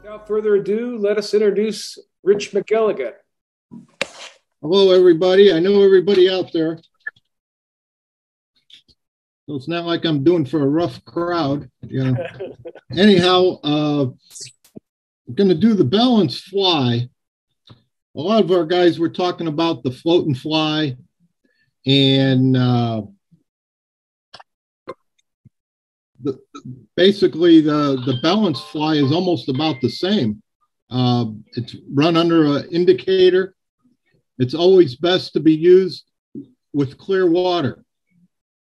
Without further ado, let us introduce Rich McElligott. Hello, everybody. I know everybody out there. So it's not like I'm doing for a rough crowd. You know. Anyhow, I'm going to do the balance fly. A lot of our guys were talking about the floating fly, and basically the balance fly is almost about the same. It's run under an indicator. It's always best to be used with clear water.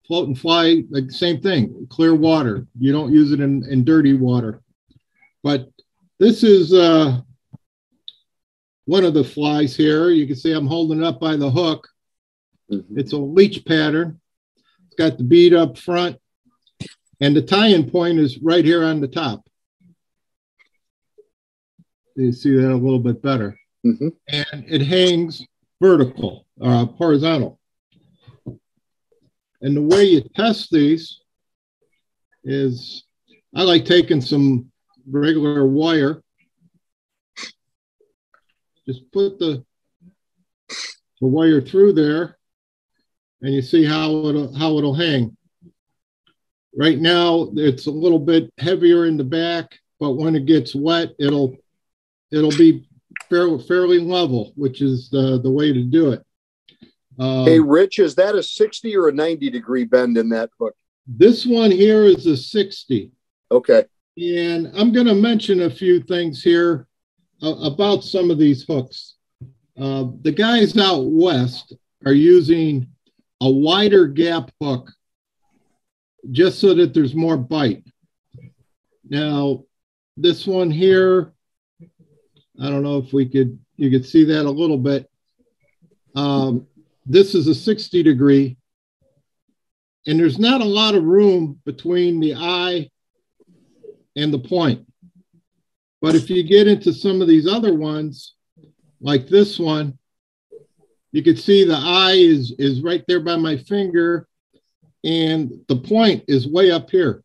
Floating fly, like same thing, clear water. You don't use it in dirty water. But this is one of the flies here. You can see I'm holding it up by the hook. It's a leech pattern. It's got the bead up front. And the tie-in point is right here on the top. You see that a little bit better. And it hangs vertical, horizontal. And the way you test these is, I like taking some regular wire. Just put the wire through there, and you see how it'll hang. Right now, it's a little bit heavier in the back, but when it gets wet, it'll be fairly level, which is the way to do it. Hey, Rich, is that a 60 or a 90-degree bend in that hook? This one here is a 60. Okay. And I'm going to mention a few things here about some of these hooks. The guys out west are using a wider gap hook just so that there's more bite. Now, this one here, I don't know if you could see that a little bit. This is a 60 degree, and there's not a lot of room between the eye and the point. But if you get into some of these other ones, like this one, you can see the eye is right there by my finger, and the point is way up here.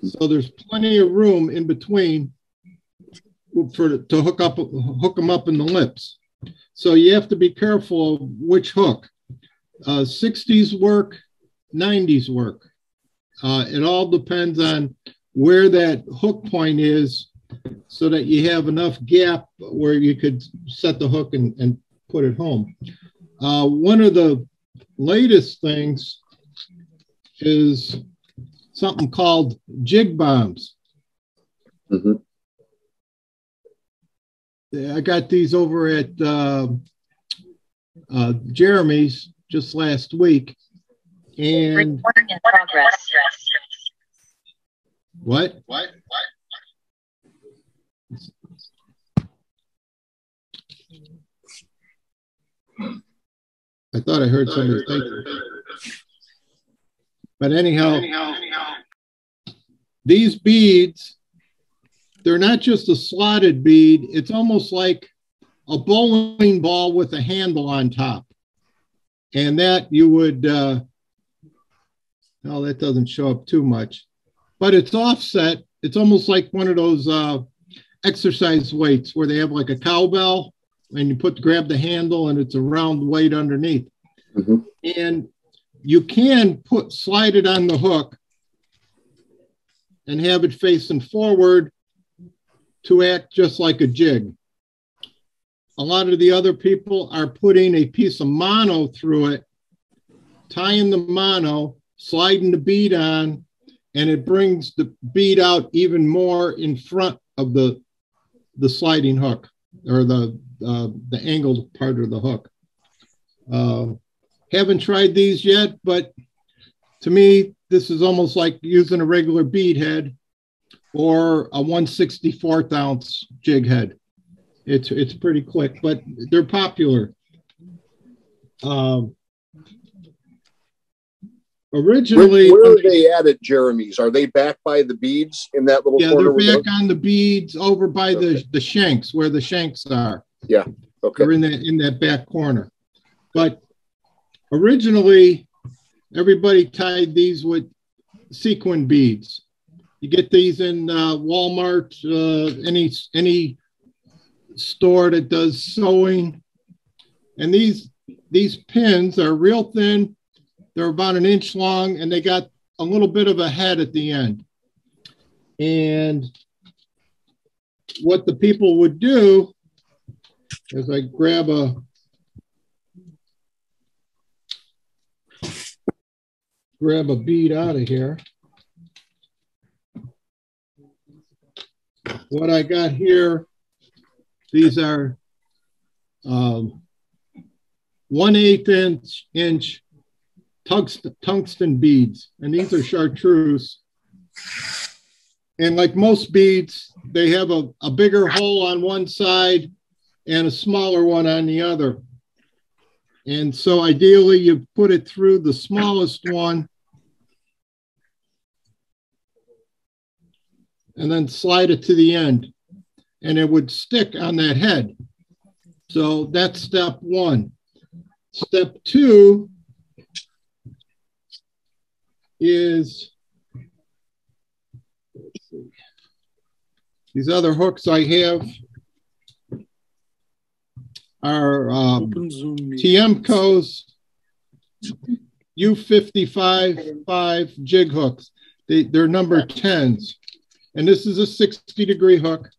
So there's plenty of room in between to hook them up in the lips. So you have to be careful of which hook. 60s work, 90s work. It all depends on where that hook point is so that you have enough gap where you could set the hook and put it home. One of the latest things is something called jig bombs. I got these over at Jeremy's just last week. And recording in progress. What? I thought I heard somebody say that. But anyhow, these beads, they're not just a slotted bead. It's almost like a bowling ball with a handle on top. And that you would, no, that doesn't show up too much. But it's offset. It's almost like one of those exercise weights where they have like a cowbell and you grab the handle and it's a round weight underneath. And you can slide it on the hook and have it facing forward to act just like a jig. A lot of the other people are putting a piece of mono through it tying the mono, sliding the bead on, and it brings the bead out even more in front of the sliding hook, or the angled part of the hook. Haven't tried these yet, but to me, this is almost like using a regular bead head or a 1/64 ounce jig head. It's pretty quick, but they're popular. Originally, where are they at Jeremy's? Are they back by the beads in that little corner? Yeah, they're back on the beads over by the shanks, where the shanks are. Yeah, okay. They're in that back corner. But originally, everybody tied these with sequin beads. You get these in Walmart, any store that does sewing. And these pins are real thin. They're about 1 inch long, and they got a little bit of a head at the end. And what the people would do is I grab a bead out of here. What I got here, these are 1/8 inch tungsten beads, and these are chartreuse. And like most beads, they have a bigger hole on one side and a smaller one on the other. And so ideally you put it through the smallest one and then slide it to the end, and it would stick on that head. So that's step one. Step two is, these other hooks I have are Tiemco's U55 jig hooks. They're number 10s. And this is a 60-degree hook.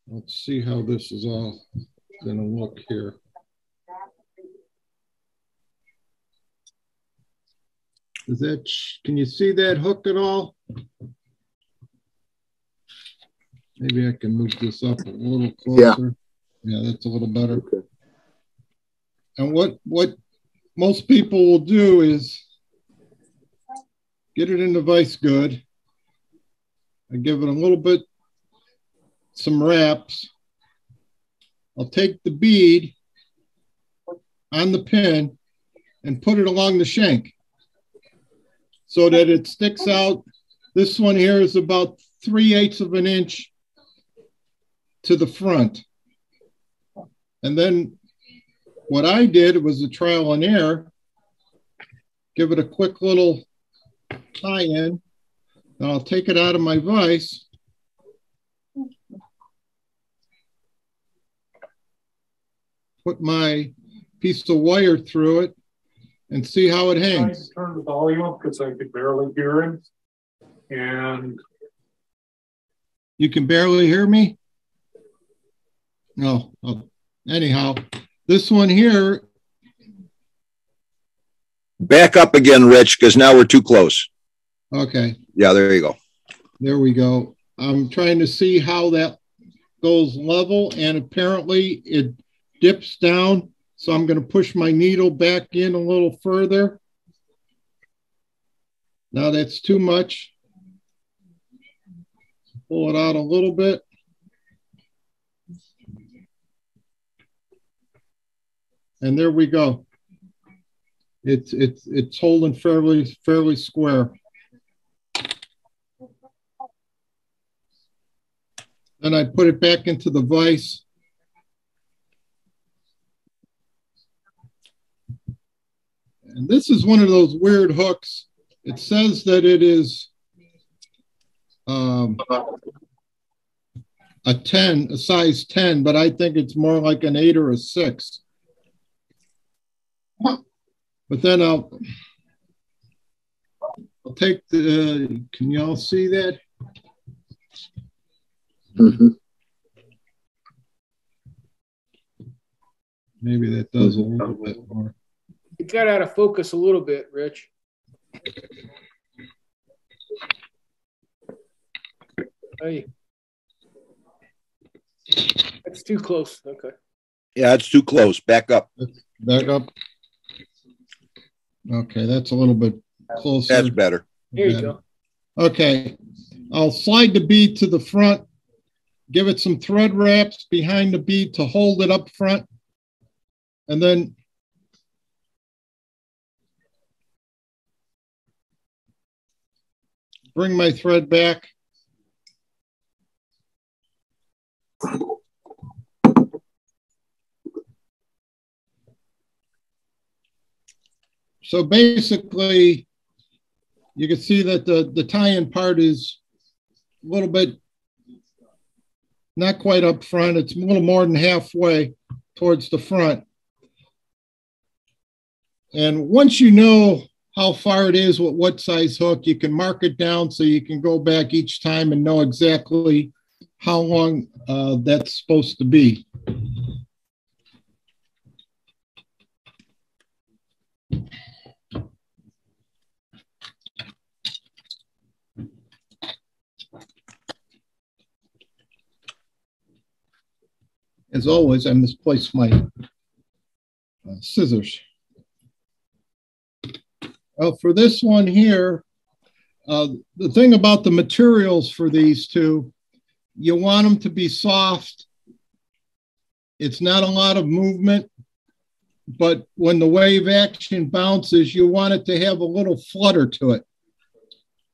Let's see how this is all going to look here. Is that, can you see that hook at all? Maybe I can move this up a little closer. Yeah, that's a little better. Okay. And what most people will do is get it in the vise good. I give it a little bit, some wraps. I'll take the bead on the pin and put it along the shank so that it sticks out. This one here is about 3/8 of an inch to the front. And then what I did was a trial and error. Give it a quick little tie in. Then I'll take it out of my vise. Put my piece of wire through it and see how it hangs. Turn the volume up because I could barely hear him. And you can barely hear me? No. Oh, anyhow, this one here. Back up again, Rich, because now we're too close. Okay. Yeah, there you go. There we go. I'm trying to see how that goes level, and apparently it dips down. So I'm going to push my needle back in a little further. Now that's too much. Pull it out a little bit. And there we go. It's holding fairly square. Then I put it back into the vise. And this is one of those weird hooks. It says that it is a 10, a size 10, but I think it's more like an 8 or a 6. But then I'll take the, can y'all see that? Mhm. Maybe that does a little bit more. It got out of focus a little bit, Rich. Hey. That's too close. Okay. Yeah, it's too close. Back up. Back up. Okay, that's a little bit closer. That's better. There you go. Okay, I'll slide the bead to the front, give it some thread wraps behind the bead to hold it up front, and then bring my thread back. So basically, you can see that the tie-in part is a little bit, not quite up front. It's a little more than halfway towards the front. And once you know how far it is with what size hook, you can mark it down so you can go back each time and know exactly how long that's supposed to be. As always, I misplaced my scissors. For this one here, the thing about the materials for these two, you want them to be soft. It's not a lot of movement, but when the wave action bounces, you want it to have a little flutter to it.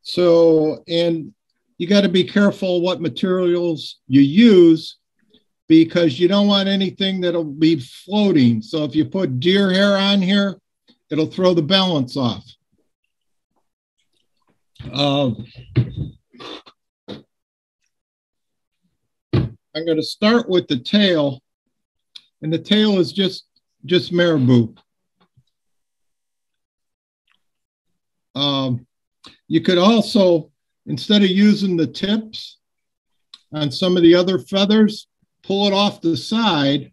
So, and you got to be careful what materials you use, because you don't want anything that'll be floating. So if you put deer hair on here, it'll throw the balance off. I'm going to start with the tail, and the tail is just marabou. You could also, instead of using the tips on some of the other feathers, pull it off the side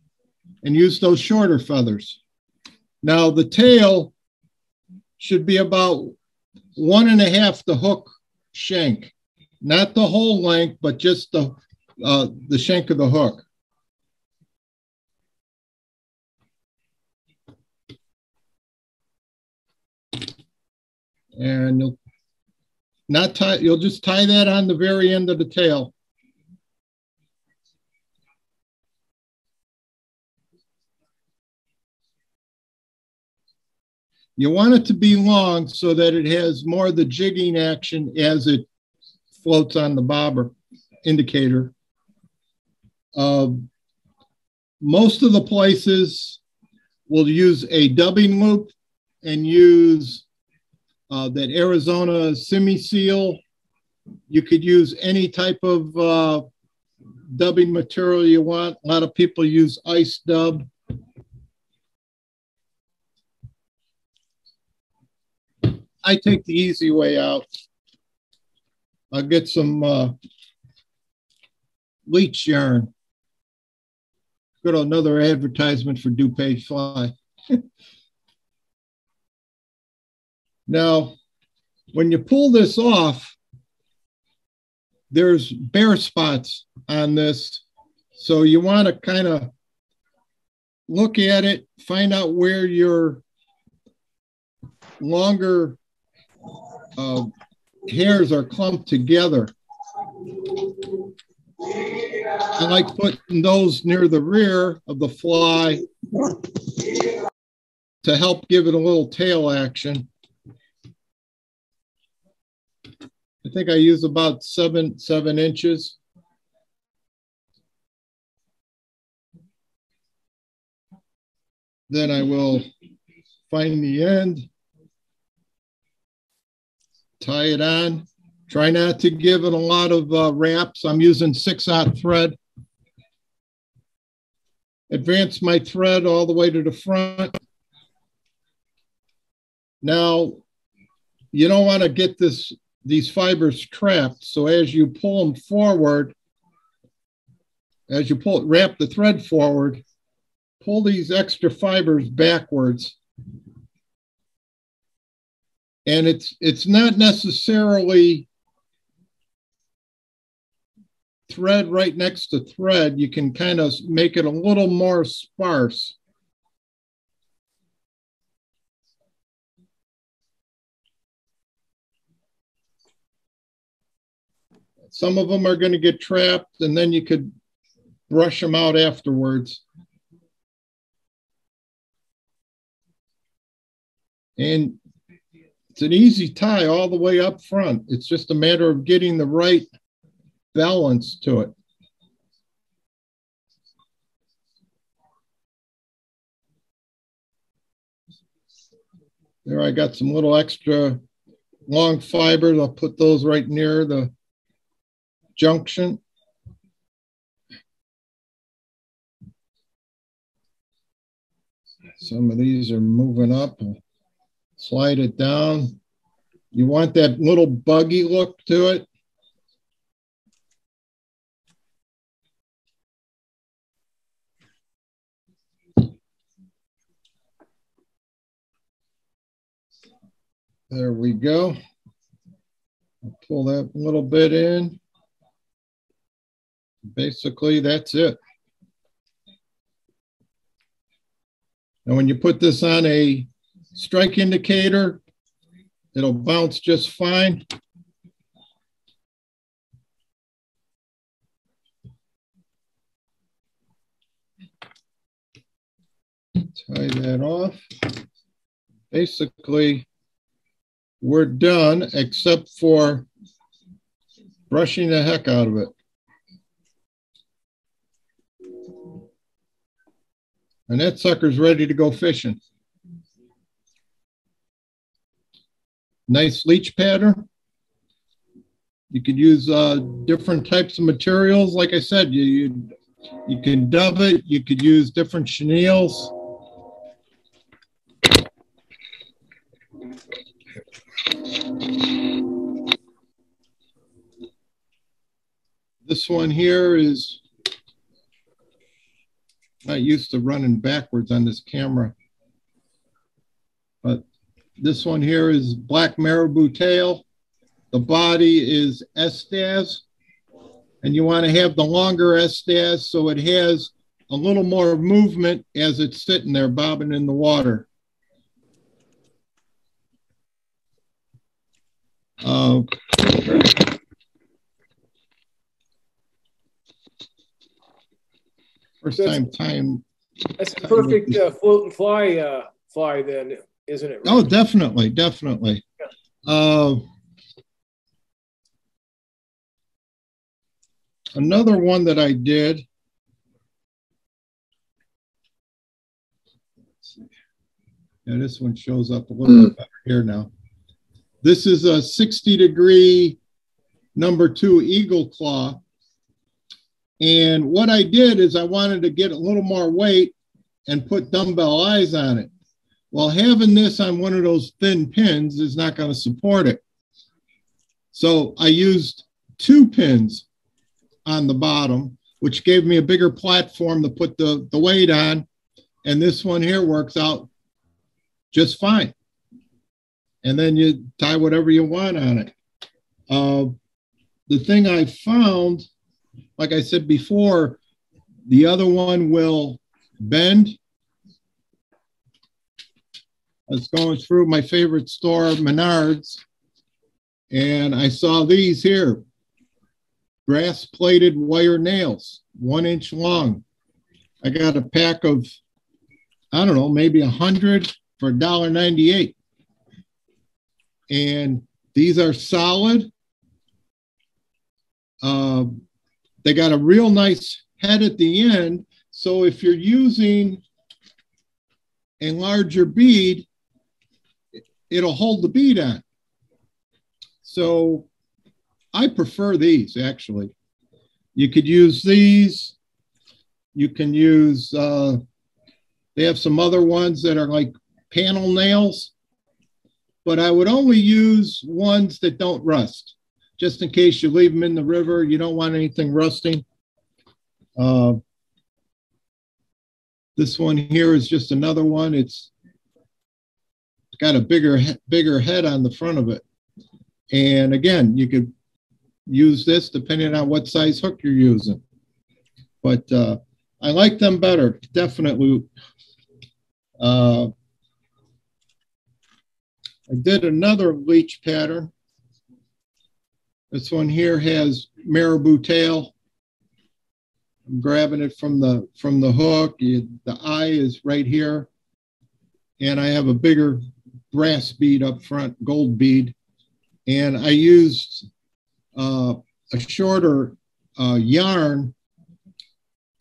and use those shorter feathers. Now the tail should be about 1.5 the hook shank, not the whole length, but just the shank of the hook. And you'll just tie that on the very end of the tail. You want it to be long so that it has more of the jigging action as it floats on the bobber indicator. Most of the places will use a dubbing loop and use that Arizona semi-seal. You could use any type of dubbing material you want. A lot of people use ice dub. I take the easy way out. I'll get some leech yarn. Go to another advertisement for DuPage Fly. Now, when you pull this off, there's bare spots on this. So you want to kind of look at it, find out where your longer hairs are clumped together. I like putting those near the rear of the fly to help give it a little tail action. I think I use about 7 inches. Then I will find the end, tie it on. Try not to give it a lot of wraps. I'm using 6/0 thread. Advance my thread all the way to the front. Now, you don't want to get these fibers trapped. So as you pull them forward, as you pull, wrap the thread forward, pull these extra fibers backwards. And it's not necessarily thread right next to thread. You can kind of make it a little more sparse. Some of them are going to get trapped, and then you could brush them out afterwards. And it's an easy tie all the way up front. It's just a matter of getting the right balance to it. There, I got some little extra long fibers. I'll put those right near the junction. Some of these are moving up. Slide it down. You want that little buggy look to it. There we go. I'll pull that little bit in. Basically, that's it. And when you put this on a strike indicator, it'll bounce just fine. Tie that off. Basically, we're done except for brushing the heck out of it. And that sucker's ready to go fishing. Nice leech pattern. You could use different types of materials. Like I said, you can dove it. You could use different chenilles. This one here is not used to running backwards on this camera, but this one here is black marabou tail. The body is estaz, and you want to have the longer estaz so it has a little more movement as it's sitting there bobbing in the water. First time. That's a perfect float and fly then, isn't it? Oh, definitely, definitely. Another one that I did. Let's see. Yeah, this one shows up a little bit better here now. This is a 60-degree #2 eagle claw. And what I did is I wanted to get a little more weight and put dumbbell eyes on it. Well, having this on one of those thin pins is not going to support it. So I used 2 pins on the bottom, which gave me a bigger platform to put the weight on. And this one here works out just fine. And then you tie whatever you want on it. The thing I found, like I said before, the other one will bend. I was going through my favorite store, Menards, and I saw these here, brass-plated wire nails, 1 inch long. I got a pack of, I don't know, maybe 100 for $1.98. And these are solid. They got a real nice head at the end. So if you're using a larger bead, it'll hold the bead on. So I prefer these, actually. You could use these. You can use, they have some other ones that are like panel nails, but I would only use ones that don't rust, just in case you leave them in the river. You don't want anything rusting. Uh, this one here is just another one. It's got a bigger head on the front of it. And again, you could use this depending on what size hook you're using. But I like them better, definitely. I did another leech pattern. This one here has marabou tail. I'm grabbing it from the hook. The eye is right here. And I have a bigger brass bead up front, gold bead. And I used a shorter yarn.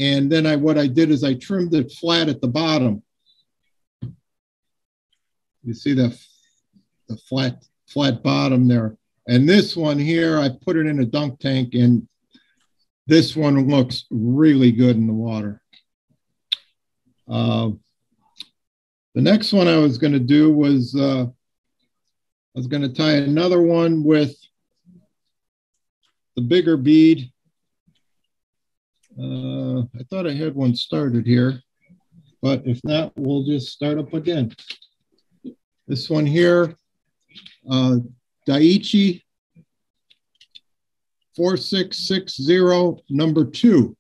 And then what I did is I trimmed it flat at the bottom. You see the flat bottom there. And this one here, I put it in a dunk tank, and this one looks really good in the water. The next one I was going to do was I was going to tie another one with the bigger bead. I thought I had one started here, but if not, we'll just start up again. This one here, Daiichi 4660 number 2.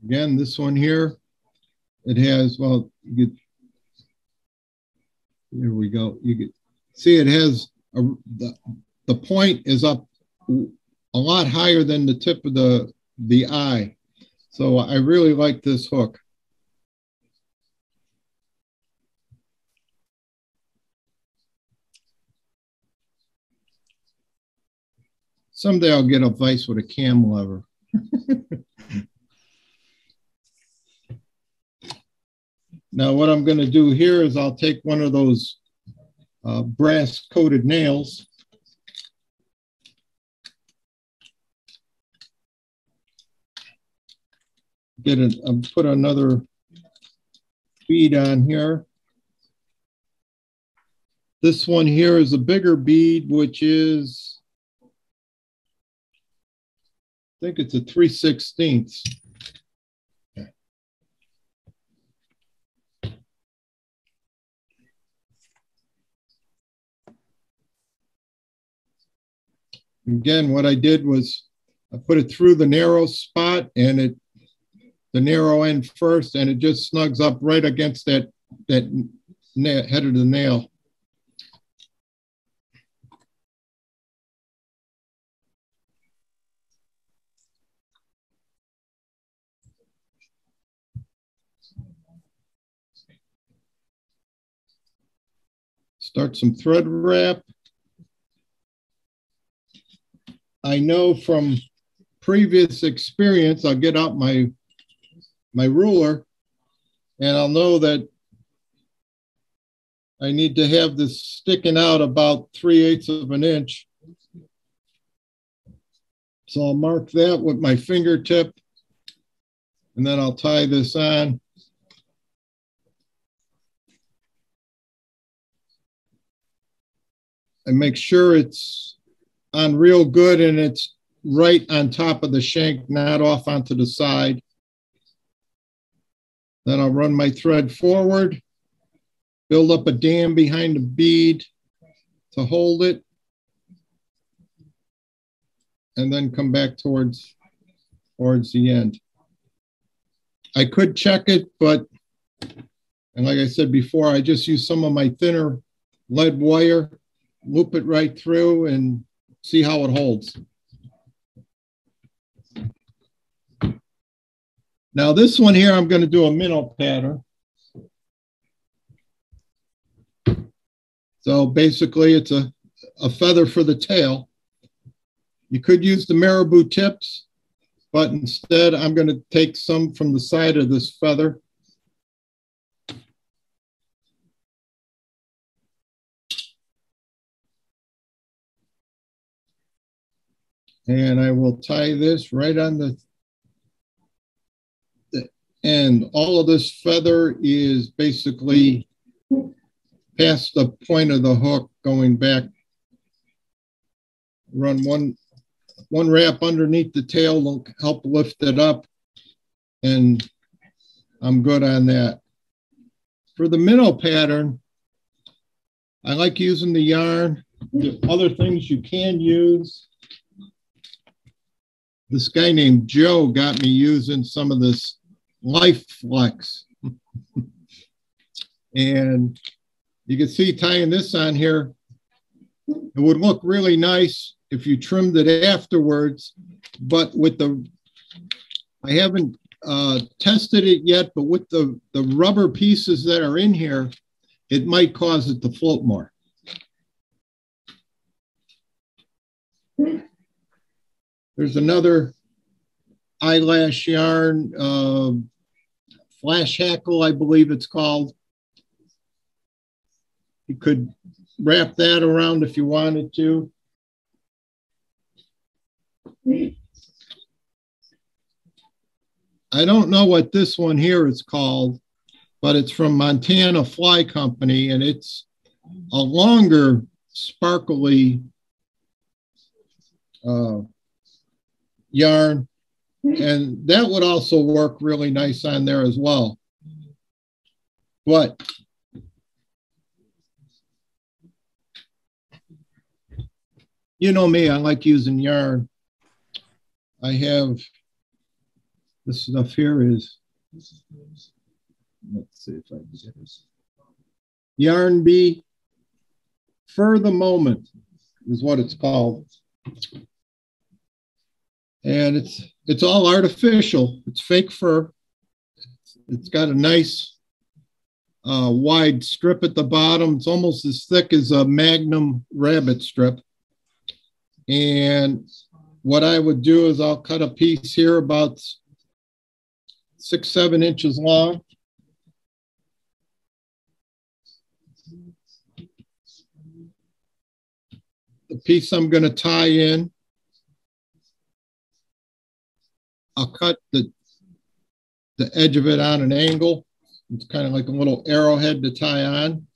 Again, this one here, it has, well, here we go. You can see it has, the point is up a lot higher than the tip of the eye. So I really like this hook. Someday I'll get a vise with a cam lever. Now what I'm going to do here is I'll take one of those brass coated nails. Put another bead on here. This one here is a bigger bead, which is, I think it's a 3/16. Again, what I did was I put it through the narrow spot, and the narrow end first, and it just snugs up right against that head of the nail. Start some thread wrap. I know from previous experience, I'll get out my ruler, and I'll know that I need to have this sticking out about 3/8 of an inch. So I'll mark that with my fingertip, and then I'll tie this on. And make sure it's on real good and it's right on top of the shank, not off onto the side. Then I'll run my thread forward, build up a dam behind the bead to hold it, and then come back towards the end. I could check it, and like I said before, I just use some of my thinner lead wire, loop it right through, and see how it holds. Now this one here, I'm going to do a minnow pattern. So basically it's a feather for the tail. You could use the marabou tips, but instead I'm going to take some from the side of this feather. And I will tie this right on the And all of this feather is basically past the point of the hook going back. Run one wrap underneath the tail will help lift it up, and I'm good on that. For the minnow pattern, I like using the yarn. The other things you can use, this guy named Joe got me using some of this Life Flex. And you can see tying this on here, it would look really nice if you trimmed it afterwards, but with the, I haven't tested it yet, but with the rubber pieces that are in here, it might cause it to float more. There's another eyelash yarn, flash hackle, I believe it's called. You could wrap that around if you wanted to. I don't know what this one here is called, but it's from Montana Fly Company, and it's a longer, sparkly yarn, and that would also work really nice on there as well. But you know me, I like using yarn. I have this stuff here is, let's see if I can get this. Yarn Bee For the Moment is what it's called. And it's all artificial. It's fake fur. It's got a nice wide strip at the bottom. It's almost as thick as a Magnum rabbit strip. And what I would do is I'll cut a piece here about 6-7 inches long. The piece I'm going to tie in, I'll cut the edge of it on an angle. It's kind of like a little arrowhead to tie on.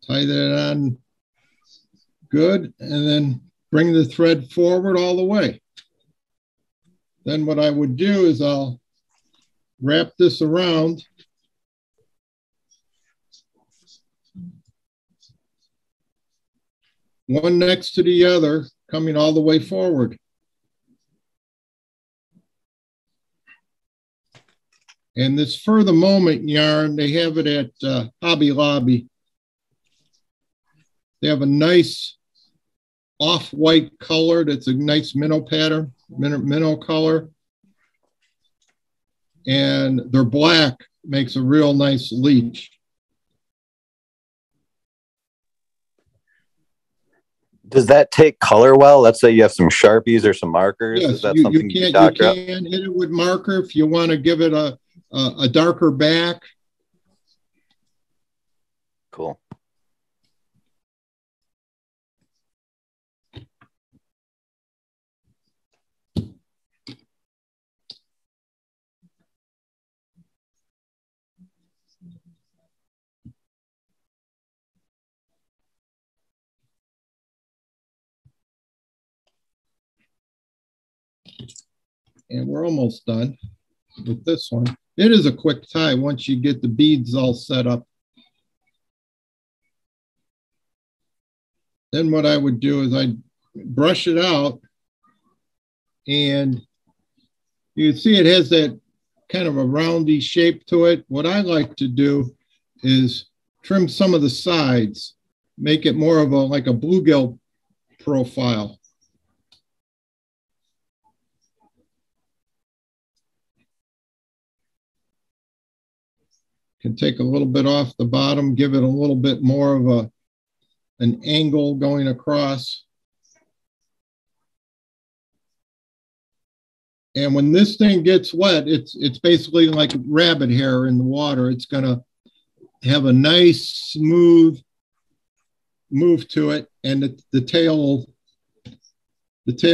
Tie that on good, and then bring the thread forward all the way. Then what I would do is I'll wrap this around. One next to the other, coming all the way forward. And this For the Moment yarn, they have it at Hobby Lobby. They have a nice off-white color that's a nice minnow pattern, minnow color. And their black makes a real nice leech. Does that take color well? Let's say you have some Sharpies or some markers. Yes, is that you something can hit it with marker if you want to give it a darker back. Cool. And we're almost done with this one. It is a quick tie once you get the beads all set up. Then what I would do is I'd brush it out, and you can see it has that kind of a roundy shape to it. What I like to do is trim some of the sides, make it more of like a bluegill profile. Can take a little bit off the bottom, give it a little bit more of an angle going across. And when this thing gets wet, it's basically like rabbit hair in the water. It's gonna have a nice smooth move to it, and the tail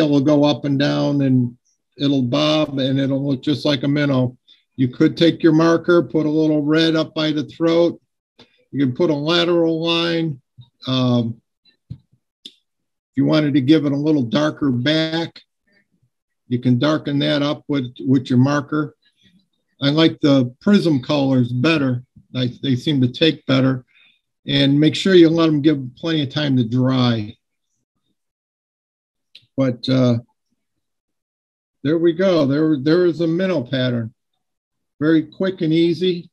will go up and down, and it'll bob and it'll look just like a minnow. You could take your marker, put a little red up by the throat. You can put a lateral line. If you wanted to give it a little darker back, you can darken that up with your marker. I like the prism colors better. They seem to take better. And make sure you let them give plenty of time to dry. But there we go. There is a minnow pattern. Very quick and easy.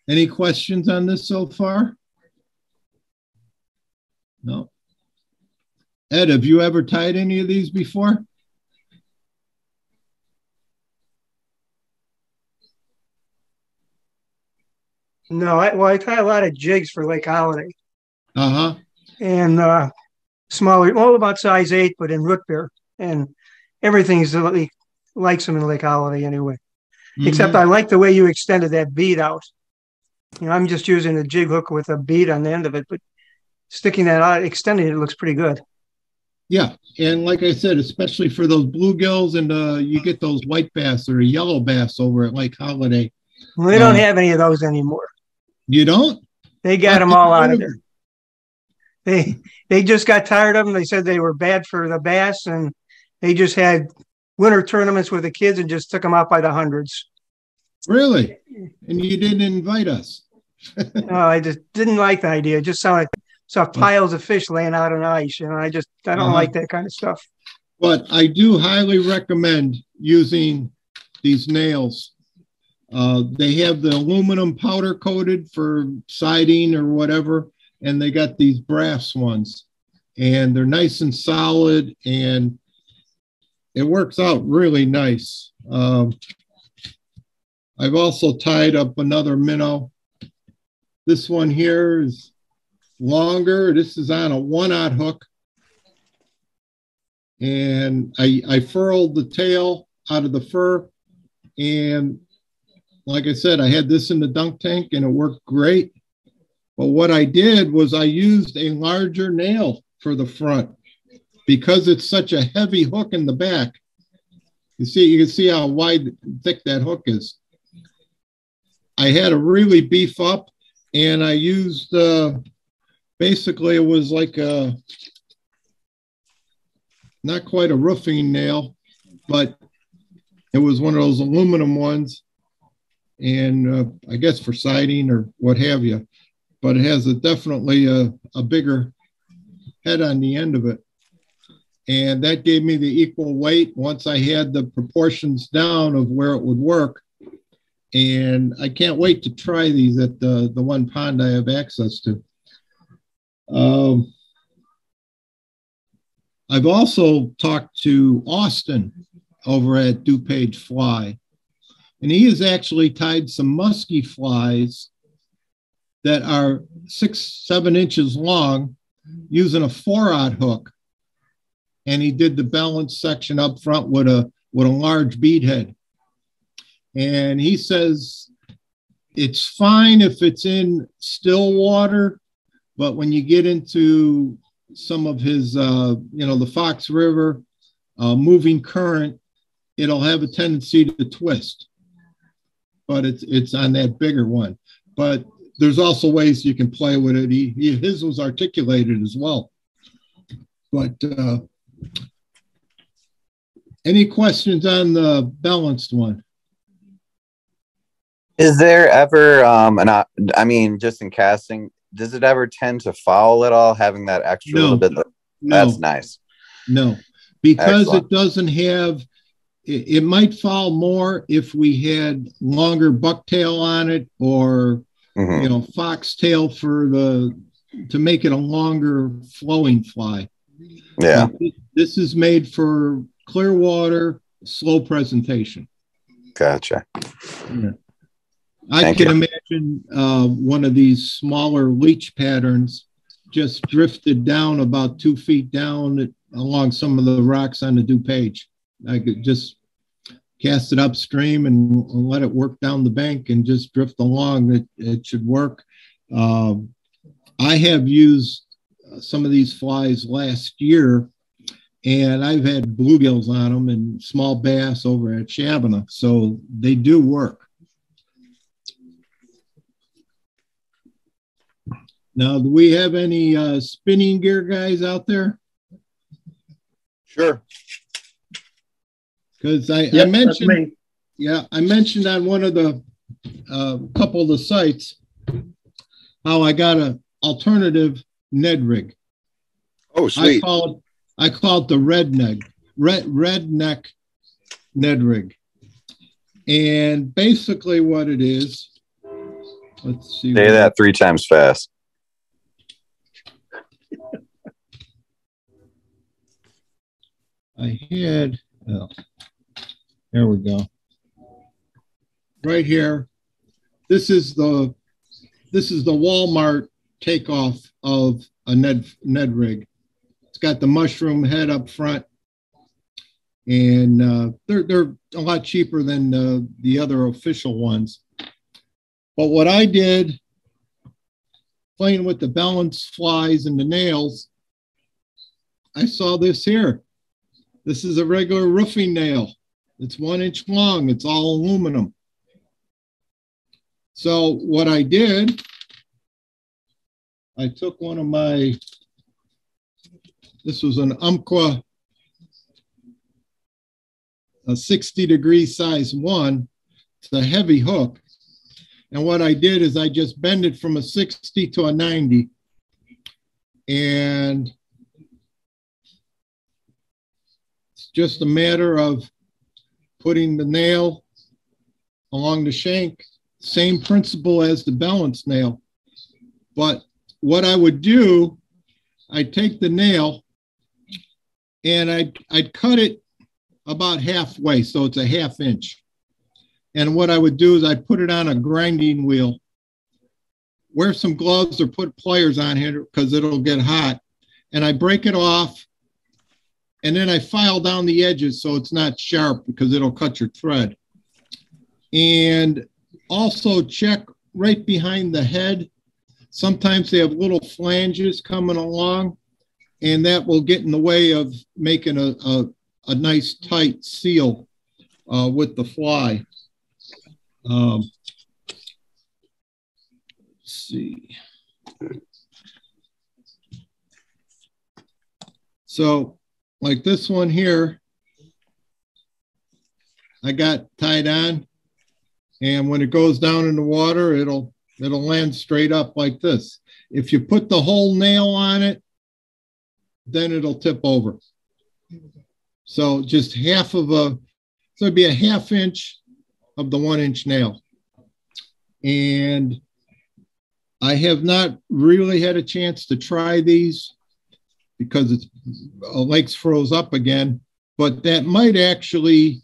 Any questions on this so far? No. Ed, have you ever tied any of these before? No, I tie a lot of jigs for Lake Holiday. Uh-huh. And smaller, all about size 8, but in root beer. And everything's likes them in Lake Holiday anyway. Mm-hmm. Except I like the way you extended that bead out. You know, I'm just using a jig hook with a bead on the end of it, but sticking that out, extending it looks pretty good. Yeah, and like I said, especially for those bluegills and you get those white bass or yellow bass over at Lake Holiday. Well, they don't have any of those anymore. You don't? They got them all out of there. They just got tired of them. They said they were bad for the bass, and they just had winter tournaments with the kids and just took them out by the hundreds. Really? And you didn't invite us? No, I just didn't like the idea. It just saw piles of fish laying out on ice. You know, I don't like that kind of stuff. But I do highly recommend using these nails. They have the aluminum powder coated for siding or whatever, and they got these brass ones, and they're nice and solid, and it works out really nice. I've also tied up another minnow. This one here is longer. This is on a 1/0 hook, and I furled the tail out of the fur, and like I said, I had this in the dunk tank and it worked great. But what I did was I used a larger nail for the front because it's such a heavy hook in the back. You can see how wide and thick that hook is. I had to really beef up, and I used, basically it was like not quite a roofing nail, but it was one of those aluminum ones. And I guess for siding or what have you, but it has definitely a bigger head on the end of it. And that gave me the equal weight once I had the proportions down of where it would work. And I can't wait to try these at the one pond I have access to. I've also talked to Austin over at DuPage Fly. And he has actually tied some musky flies that are 6-7 inches long using a 4/0 hook. And he did the balance section up front with a large bead head. And he says it's fine if it's in still water, but when you get into some of his, the Fox River moving current, it'll have a tendency to twist. But it's on that bigger one. But there's also ways you can play with it. His was articulated as well. But any questions on the balanced one? Is there ever, just in casting, does it ever tend to foul at all, having that extra little bit? That's nice. No, because Excellent. It doesn't have, it might foul more if we had longer bucktail on it or, foxtail to make it a longer flowing fly. Yeah. This is made for clear water, slow presentation. Gotcha. Yeah. I can imagine one of these smaller leech patterns just drifted down about 2 feet down along some of the rocks on the DuPage. I could just cast it upstream and let it work down the bank and just drift along. It should work. I have used some of these flies last year, And I've had bluegills on them and small bass over at Shabana. So they do work. Now, do we have any spinning gear guys out there? Sure. Because I mentioned, I mentioned on one of the couple of the sites how I got an alternative Ned rig. Oh, sweet. I call it the redneck Ned rig. And basically what it is, let's see. Say that 3 times fast. I had, oh, there we go. Right here. This is the Walmart takeoff of a Ned rig. It's got the mushroom head up front, and they're a lot cheaper than the other official ones. But what I did, playing with the balance flies and the nails, I saw this here. This is a regular roofing nail. It's 1 inch long. It's all aluminum. So what I did, I took one of my, this was an Umpqua, a 60-degree size 1. It's a heavy hook. And what I did is I just bend it from a 60 to a 90. And it's just a matter of putting the nail along the shank. Same principle as the balance nail. But what I would do, I'd take the nail and I'd cut it about halfway, so it's a 1/2 inch. And what I would do is I'd put it on a grinding wheel. Wear some gloves or put pliers on here because it'll get hot. And I break it off, and then I file down the edges so it's not sharp because it'll cut your thread. And also check right behind the head. Sometimes they have little flanges coming along, and that will get in the way of making a nice tight seal with the fly. Let's see. So like this one here, I got tied on. And when it goes down in the water, it'll land straight up like this. If you put the whole nail on it, then it'll tip over. So just half of so it'd be a 1/2 inch of the 1 inch nail. And I have not really had a chance to try these because it's lake's froze up again, but that might actually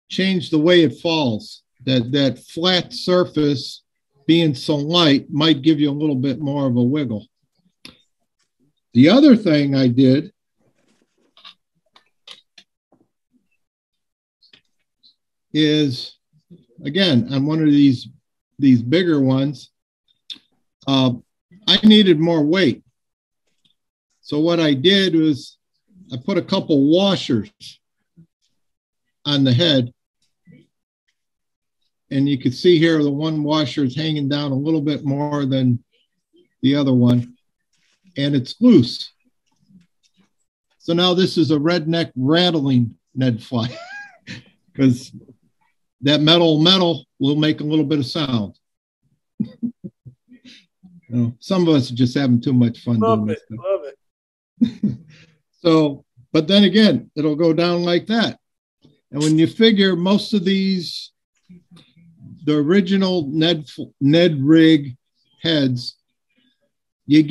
change the way it falls. That flat surface being so light might give you a little bit more of a wiggle. The other thing I did is, again, on one of these bigger ones, I needed more weight. So what I did was I put a couple washers on the head. And you can see here the one washer is hanging down a little bit more than the other one, and it's loose. So now this is a redneck rattling Ned fly because that metal will make a little bit of sound. Some of us are just having too much fun. Love it. So, but then again, it'll go down like that. And when you figure most of these, the original Ned rig heads, I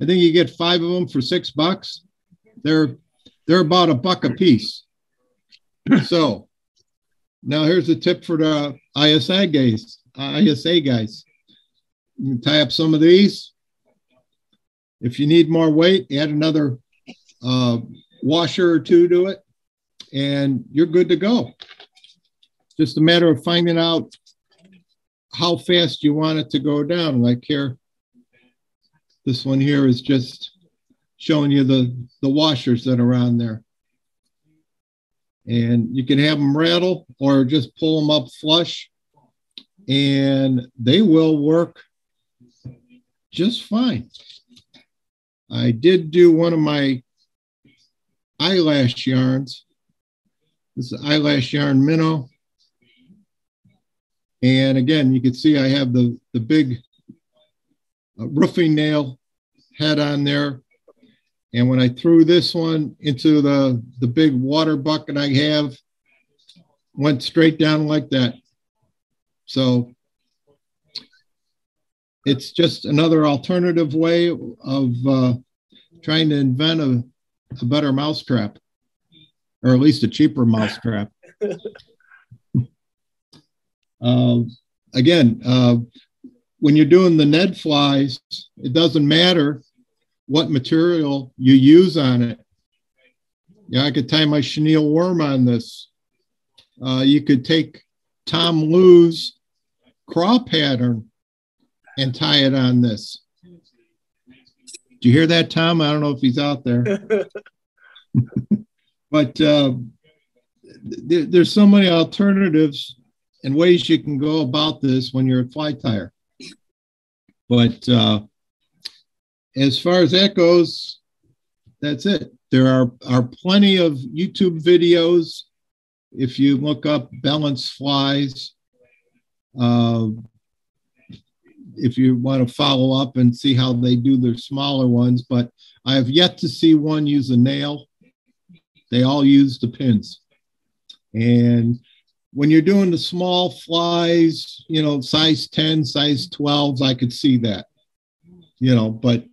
think you get 5 of them for $6. They're about $1 a piece. So now here's a tip for the ISA guys. You can tie up some of these. If you need more weight, add another washer or 2 to it, and you're good to go. Just a matter of finding out how fast you want it to go down. Like here, this one here is just showing you the washers that are on there. And you can have them rattle or just pull them up flush, and they will work just fine. I did do one of my eyelash yarns. This is eyelash yarn minnow. And again, you can see I have the big roofing nail head on there. And when I threw this one into the big water bucket I have, went straight down like that. So it's just another alternative way of trying to invent a better mousetrap, or at least a cheaper mousetrap. Again, when you're doing the Ned flies, it doesn't matter what material you use on it. Yeah, I could tie my chenille worm on this. You could take Tom Lou's craw pattern and tie it on this. Do you hear that, Tom? I don't know if he's out there. But there's so many alternatives and ways you can go about this when you're a fly tyer. But as far as that goes, that's it. There are plenty of YouTube videos. If you look up balance flies, if you want to follow up and see how they do their smaller ones, but I have yet to see one use a nail. They all use the pins. And when you're doing the small flies, you know, size 10, size 12s, I could see that, you know, but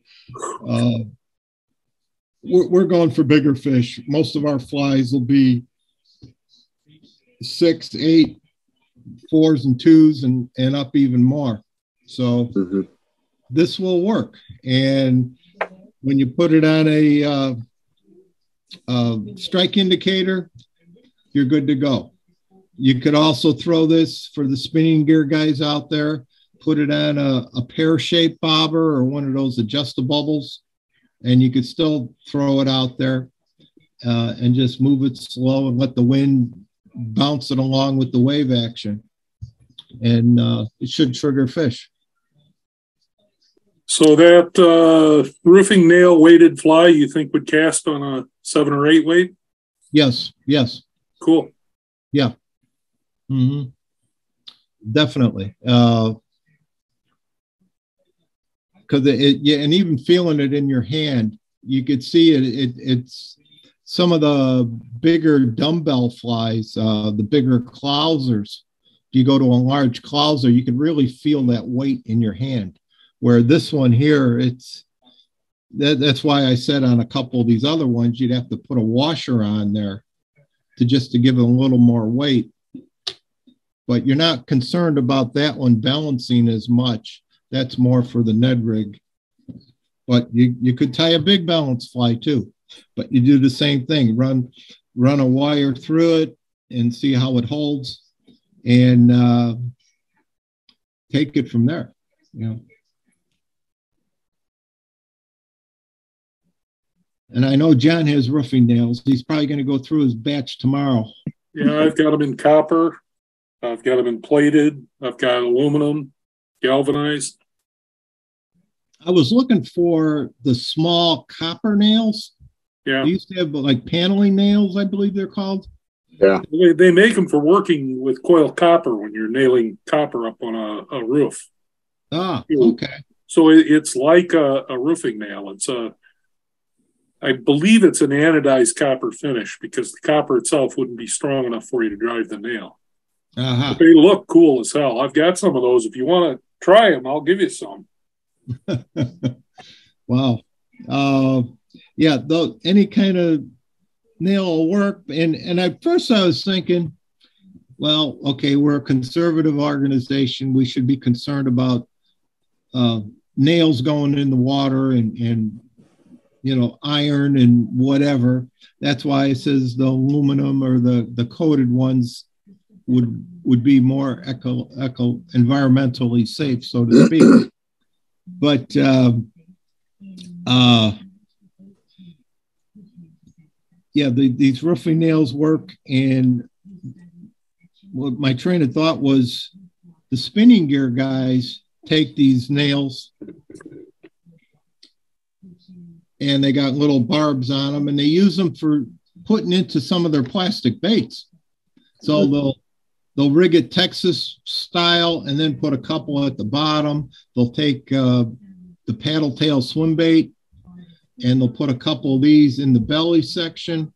we're going for bigger fish. Most of our flies will be 6, 8, 4s and 2s and up even more. So this will work. And when you put it on a strike indicator, you're good to go. You could also throw this for the spinning gear guys out there, put it on a pear-shaped bobber or one of those adjustables, and you could still throw it out there and just move it slow and let the wind bounce it along with the wave action. And it should trigger fish. So that roofing nail weighted fly you think would cast on a 7 or 8 weight? Yes, yes. Cool. Yeah. Mm-hmm. Definitely. Because and even feeling it in your hand, you could see it's some of the bigger dumbbell flies, the bigger clousers. If you go to a large clouser, you can really feel that weight in your hand. Where this one here, that's why I said on a couple of these other ones, you'd have to put a washer on there to give it a little more weight. But you're not concerned about that one balancing as much. That's more for the Ned rig. But you could tie a big balance fly too. But you do the same thing, run a wire through it and see how it holds, and take it from there. You know. And I know John has roofing nails. He's probably going to go through his batch tomorrow. Yeah, I've got them in copper. I've got them in plated. I've got aluminum, galvanized. I was looking for the small copper nails. Yeah. They used to have like paneling nails, I believe they're called. Yeah. They make them for working with coiled copper when you're nailing copper up on a roof. Ah, okay. So it's like a roofing nail. I believe it's an anodized copper finish because the copper itself wouldn't be strong enough for you to drive the nail. Uh-huh. But they look cool as hell. I've got some of those. If you want to try them, I'll give you some. Wow. Yeah, any kind of nail will work. And at first I was thinking, well, okay, we're a conservative organization. We should be concerned about nails going in the water and you know, iron and whatever. That's why it says the aluminum or the coated ones would be more environmentally safe, so to speak. But yeah, these roofing nails work. And what my train of thought was the spinning gear guys take these nails and they got little barbs on them and they use them for putting into some of their plastic baits. So they'll rig it Texas style and then put a couple at the bottom. They'll take the paddle tail swim bait and they'll put a couple of these in the belly section.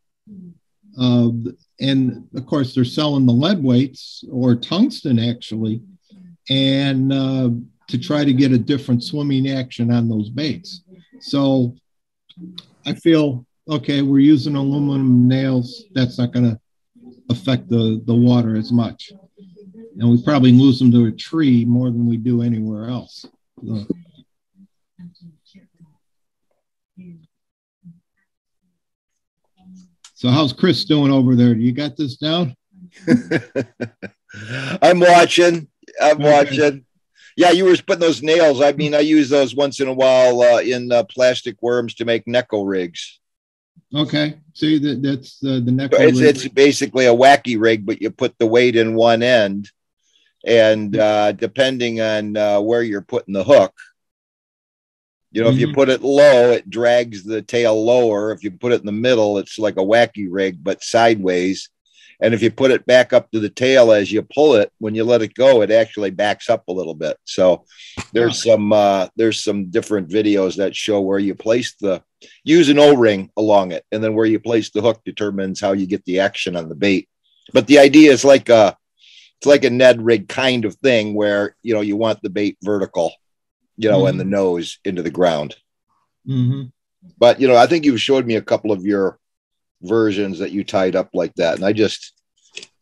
And of course, they're selling the lead weights or tungsten actually, and to try to get a different swimming action on those baits. So I feel, okay, we're using aluminum nails. That's not going to affect the water as much. And we probably lose them to a tree more than we do anywhere else. So how's Chris doing over there? Do you got this down? I'm watching. Yeah, you were putting those nails. I mean, I use those once in a while in plastic worms to make Necco rigs. Okay. See, that's the Necco rig. It's basically a wacky rig, but you put the weight in one end. And depending on where you're putting the hook, you know, if you put it low, it drags the tail lower. If you put it in the middle, it's like a wacky rig, but sideways. And if you put it back up to the tail as you pull it, when you let it go, it actually backs up a little bit. So there's some different videos that show where you place use an O-ring along it, and then where you place the hook determines how you get the action on the bait. But the idea is like a Ned rig kind of thing where, you know, you want the bait vertical, you know, and the nose into the ground. But, you know, I think you've showed me a couple of your versions that you tied up like that. And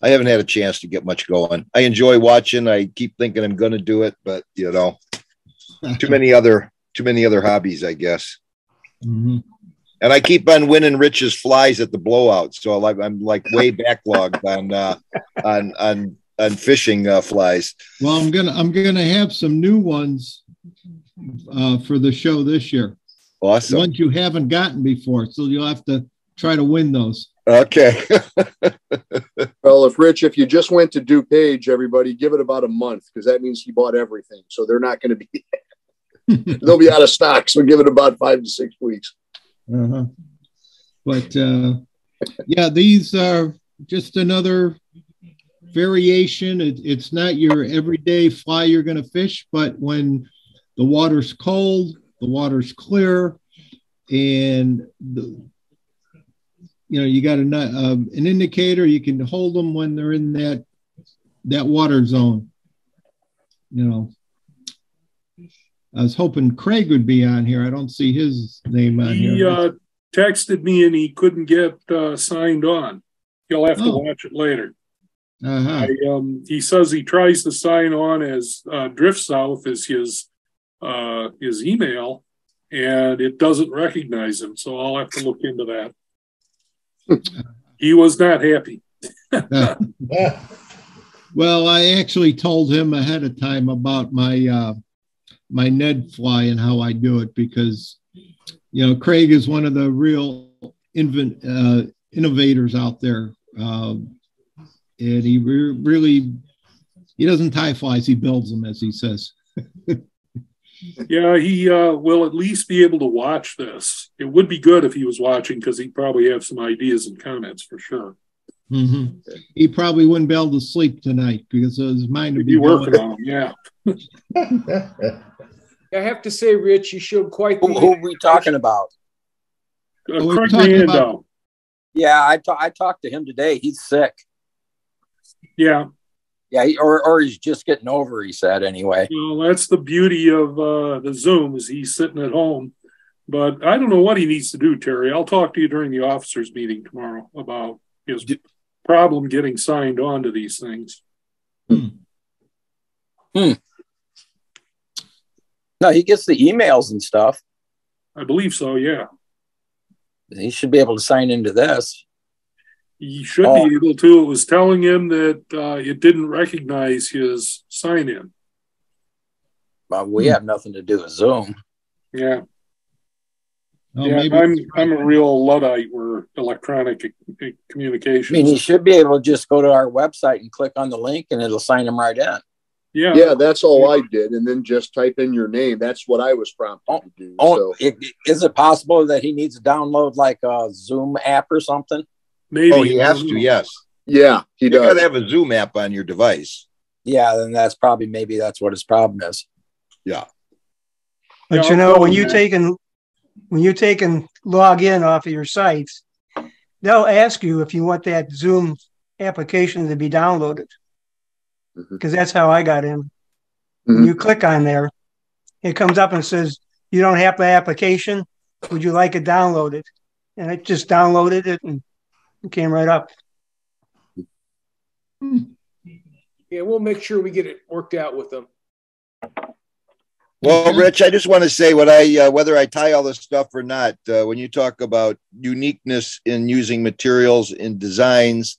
I haven't had a chance to get much going. I enjoy watching. I keep thinking I'm going to do it, but, you know, too many other hobbies, I guess. And I keep on winning Rich's flies at the blowout. So I'm like way backlogged on fishing flies. Well, I'm gonna have some new ones for the show this year. Awesome. Ones you haven't gotten before, so you'll have to try to win those. Okay. Well, if you just went to DuPage, everybody give it about a month, because that means he bought everything. So they're not going to be, they'll be out of stock. So give it about 5 to 6 weeks. But yeah, these are just another variation. It's not your everyday fly you're going to fish, but when the water's cold, the water's clear, and you got an indicator, you can hold them when they're in that water zone. You know, I was hoping Craig would be on here. I don't see his name on here. He texted me and he couldn't get signed on. He'll have to watch it later. He says he tries to sign on as Drift South is his email, and it doesn't recognize him. So I'll have to look into that. He was not happy. Well, I actually told him ahead of time about my my Ned fly and how I do it, because Craig is one of the real innovators out there, and he really doesn't tie flies, he builds them, as he says. Yeah, he will at least be able to watch this. It would be good if he was watching, because he'd probably have some ideas and comments for sure. He probably wouldn't be able to sleep tonight because his mind would be working on him. Yeah. I have to say, Rich, you showed quite the... Who are we talking about? Craig Riando. Yeah, I talked to him today. He's sick. Yeah. Yeah, or he's just getting over, he said, anyway. Well, that's the beauty of the Zoom, is he's sitting at home. But I don't know what he needs to do, Terry. I'll talk to you during the officers' meeting tomorrow about his problem getting signed on to these things. No, he gets the emails and stuff. I believe so, yeah. He should be able to sign into this. He should be able to. It was telling him that it didn't recognize his sign-in. Well, we have nothing to do with Zoom. Yeah. Oh, yeah, maybe I'm a real Luddite with electronic I communications. mean, he should be able to just go to our website and click on the link, and it'll sign him right in. Yeah, that's all I did, and then just type in your name. That's what I was prompted to do. So. Is it possible that he needs to download like a Zoom app or something? Maybe. Oh, he has to. Yes. Yeah, he does. You got to have a Zoom app on your device. Yeah, then that's probably that's what his problem is. Yeah. But you know, when you take and log in off of your sites, they'll ask you if you want that Zoom application to be downloaded. Because that's how I got in. When you click on there, it comes up and says, you don't have the application. Would you like it downloaded? And it just downloaded it and it came right up. Yeah, we'll make sure we get it worked out with them. Well, Rich, I just want to say whether I tie all this stuff or not, when you talk about uniqueness in using materials in designs,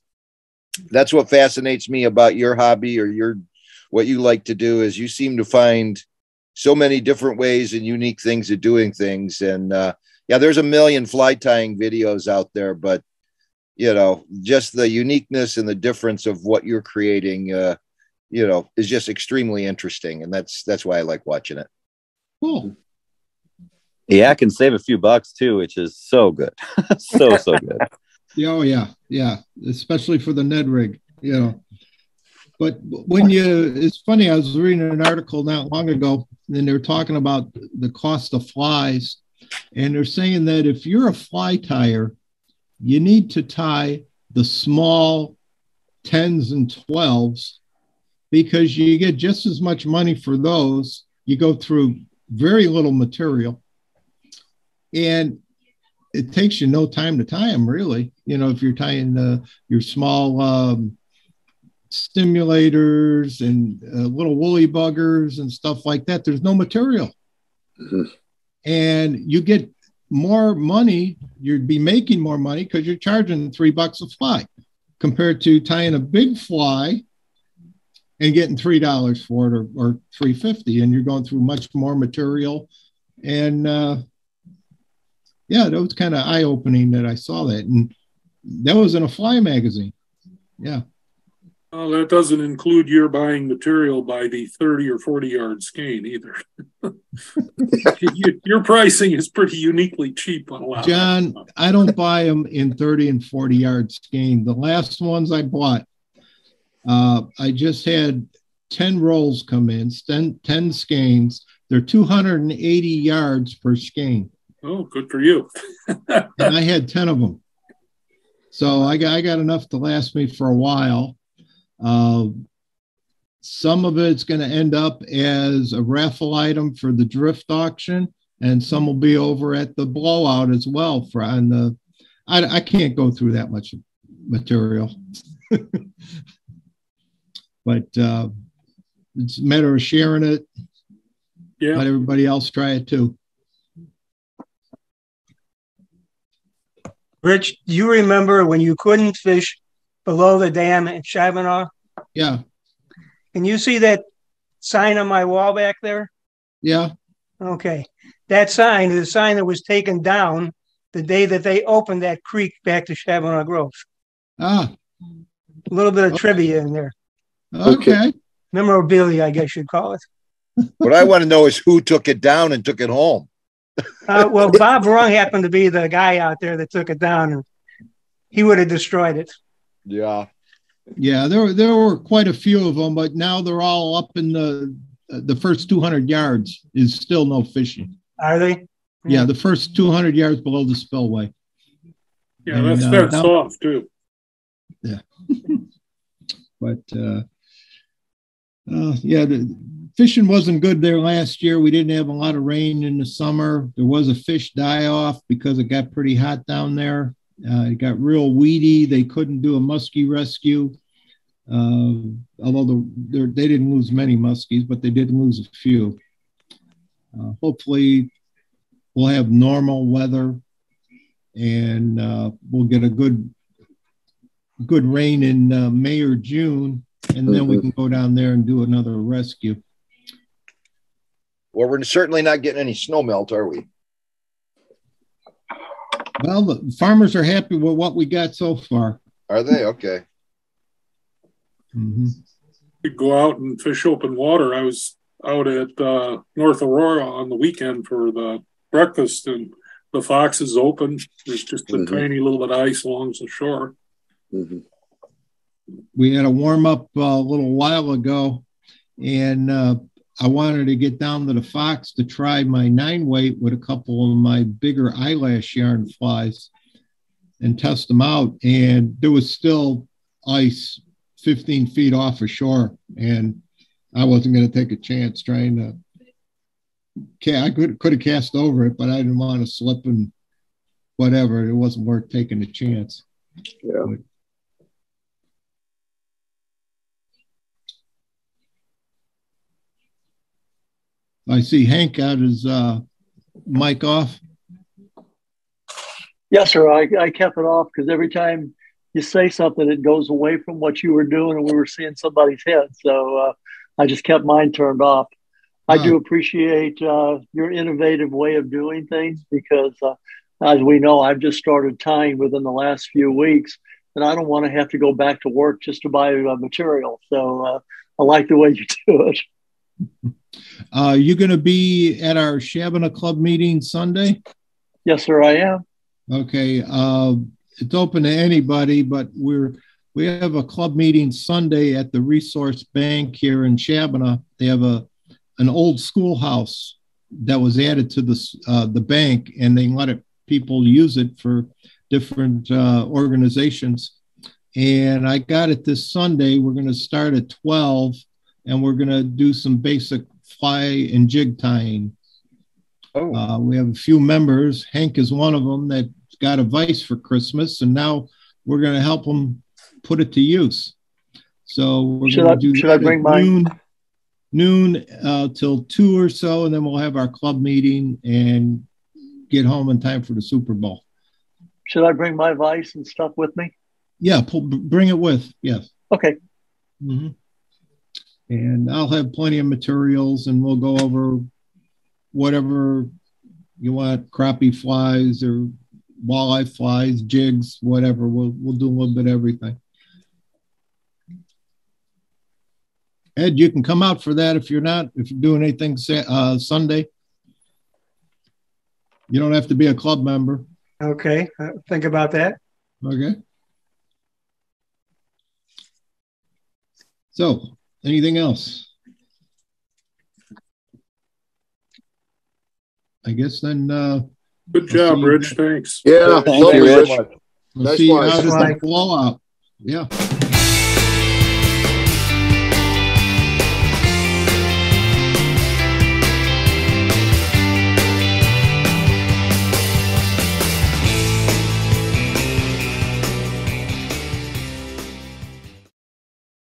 that's what fascinates me about your hobby or what you like to do is you seem to find so many different ways and unique things of doing things. And yeah, there's a million fly tying videos out there, but you know, just the uniqueness and the difference of what you're creating, you know, is just extremely interesting. And that's why I like watching it. Cool. Yeah, I can save a few bucks too, which is so good. so good. Oh yeah. Especially for the Ned rig, you know. But when it's funny, I was reading an article not long ago, and they were talking about the cost of flies. And they're saying that if you're a fly tyer, you need to tie the small 10s and 12s because you get just as much money for those. You go through very little material. And it takes you no time to tie them, really. You know, if you're tying your small stimulators and little woolly buggers and stuff like that, there's no material. And you get more money. You'd be making more money because you're charging $3 a fly compared to tying a big fly and getting $3 for it or $3.50, and you're going through much more material. And yeah, that was kind of eye-opening that I saw that. And that was in a fly magazine. Yeah. Well, that doesn't include your buying material by the 30 or 40 yard skein either. Your pricing is pretty uniquely cheap on a lot. John, I don't buy them in 30 and 40 yard skein. The last ones I bought, I just had 10 rolls come in, 10 skeins. They're 280 yards per skein. Oh, good for you. And I had 10 of them. So I got enough to last me for a while. Some of it's going to end up as a raffle item for the drift auction, and some will be over at the blowout as well. I can't go through that much material. But it's a matter of sharing it. Yeah. Let everybody else try it too. Rich, do you remember when you couldn't fish below the dam at Chavanaugh? Yeah. Can you see that sign on my wall back there? Yeah. Okay. That sign is a sign that was taken down the day that they opened that creek back to Chavanaugh Grove. Ah. A little bit of trivia in there. Okay. Memorabilia, I guess you'd call it. What I want to know is who took it down and took it home. Well, Bob Rung happened to be the guy out there that took it down, and he would have destroyed it. Yeah. Yeah, there were quite a few of them, but now they're all up in the first 200 yards is still no fishing. Are they? Yeah, the first 200 yards below the spillway. Yeah, and, that's fenced off too. Yeah. But yeah, the fishing wasn't good there last year. We didn't have a lot of rain in the summer. There was a fish die-off because it got pretty hot down there. It got real weedy. They couldn't do a muskie rescue. Although they didn't lose many muskies, but they did lose a few. Hopefully we'll have normal weather and we'll get a good rain in May or June, and then we can go down there and do another rescue. Well, we're certainly not getting any snow melt, are we? Well, the farmers are happy with what we got so far. Are they? Okay. Mm-hmm. You go out and fish open water. I was out at North Aurora on the weekend for the breakfast, and the Fox is open. There's just a tiny little bit of ice along the shore. We had a warm up a little while ago, and I wanted to get down to the Fox to try my 9-weight with a couple of my bigger eyelash yarn flies and test them out. And there was still ice 15 feet off ashore, and I wasn't going to take a chance trying to. I could have cast over it, but I didn't want to slip and whatever. It wasn't worth taking a chance. Yeah. I see Hank got his mic off. Yes, sir. I kept it off because every time you say something, it goes away from what you were doing, and we were seeing somebody's head. So I just kept mine turned off. I do appreciate your innovative way of doing things because, as we know, I've just started tying within the last few weeks, and I don't want to have to go back to work just to buy material. So I like the way you do it. You going to be at our Shabana Club meeting Sunday? Yes, sir, I am. Okay. It's open to anybody, but we have a club meeting Sunday at the Resource Bank here in Shabana. They have an old schoolhouse that was added to the bank, and they let people use it for different organizations. And I got it this Sunday. We're going to start at 12, and we're going to do some basic fly and jig tying. We have a few members. Hank is one of them that got a vise for Christmas, and now we're going to help him put it to use. So we're going to do should I bring mine? Noon till 2 or so, and then we'll have our club meeting and get home in time for the Super Bowl. Should I bring my vise and stuff with me? Yeah, bring it with. Yes. Okay. Mm-hmm. And I'll have plenty of materials, and we'll go over whatever you want, crappie flies or walleye flies, jigs, whatever. We'll do a little bit of everything. Ed, you can come out for that if you're doing anything Sunday. You don't have to be a club member. Okay, think about that. Okay. So, anything else? I guess then. Good job, Rich. Thanks. Yeah, Thank you, Rich. We'll see you out at the blowout. Yeah.